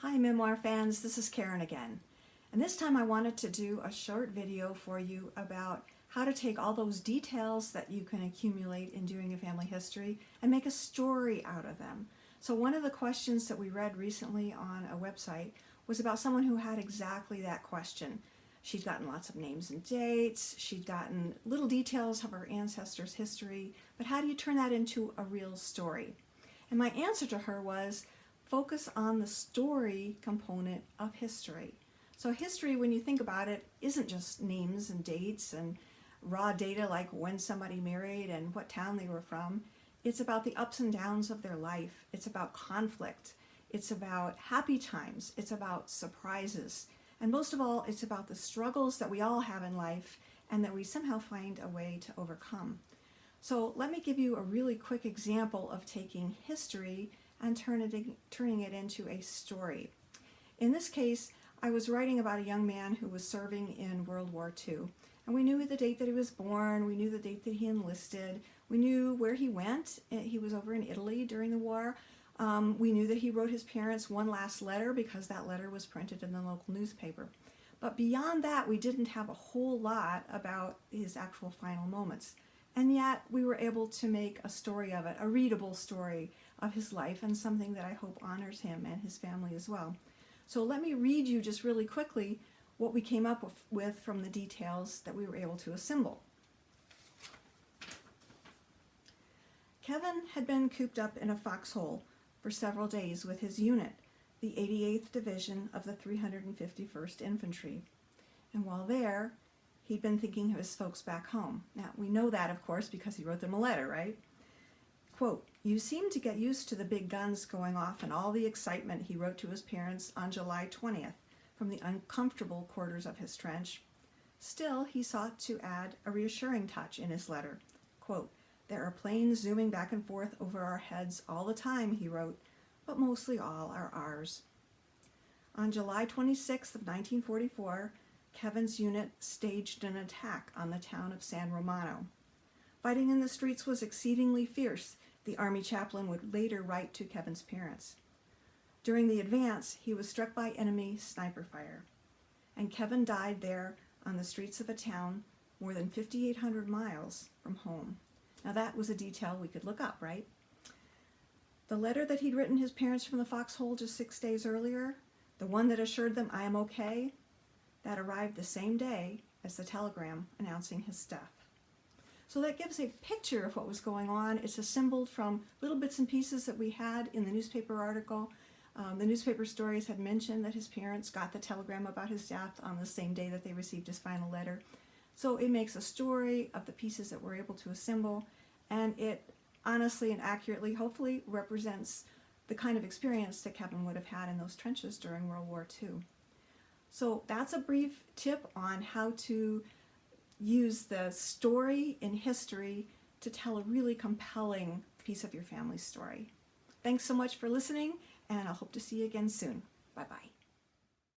Hi Memoir fans, this is Karen again. And this time I wanted to do a short video for you about how to take all those details that you can accumulate in doing a family history and make a story out of them. So one of the questions that we read recently on a website was about someone who had exactly that question. She'd gotten lots of names and dates, she'd gotten little details of her ancestors' history, but how do you turn that into a real story? And my answer to her was, focus on the story component of history. So history, when you think about it, isn't just names and dates and raw data like when somebody married and what town they were from. It's about the ups and downs of their life. It's about conflict. It's about happy times. It's about surprises. And most of all, it's about the struggles that we all have in life and that we somehow find a way to overcome. So let me give you a really quick example of taking history and turning it into a story. In this case, I was writing about a young man who was serving in World War II. And we knew the date that he was born, we knew the date that he enlisted, we knew where he went. He was over in Italy during the war. We knew that he wrote his parents one last letter because that letter was printed in the local newspaper. But beyond that, we didn't have a whole lot about his actual final moments. And yet we were able to make a story of it, a readable story of his life, and something that I hope honors him and his family as well. So let me read you just really quickly what we came up with from the details that we were able to assemble. Kevin had been cooped up in a foxhole for several days with his unit, the 88th Division of the 351st Infantry. And while there, he'd been thinking of his folks back home. Now, we know that, of course, because he wrote them a letter, right? Quote, "You seem to get used to the big guns going off and all the excitement," he wrote to his parents on July 20th from the uncomfortable quarters of his trench. Still, he sought to add a reassuring touch in his letter. Quote, "There are planes zooming back and forth over our heads all the time," he wrote, "but mostly all are ours." On July 26th of 1944, Kevin's unit staged an attack on the town of San Romano. Fighting in the streets was exceedingly fierce, the Army chaplain would later write to Kevin's parents. During the advance, he was struck by enemy sniper fire, and Kevin died there on the streets of a town more than 5,800 miles from home. Now that was a detail we could look up, right? The letter that he'd written his parents from the foxhole just 6 days earlier, the one that assured them I am okay, that arrived the same day as the telegram announcing his death. So that gives a picture of what was going on. It's assembled from little bits and pieces that we had in the newspaper article. The newspaper stories had mentioned that his parents got the telegram about his death on the same day that they received his final letter. So it makes a story of the pieces that we're able to assemble, and it honestly and accurately, hopefully, represents the kind of experience that Kevin would have had in those trenches during World War II. So that's a brief tip on how to use the story in history to tell a really compelling piece of your family's story. Thanks so much for listening, and I hope to see you again soon. Bye-bye.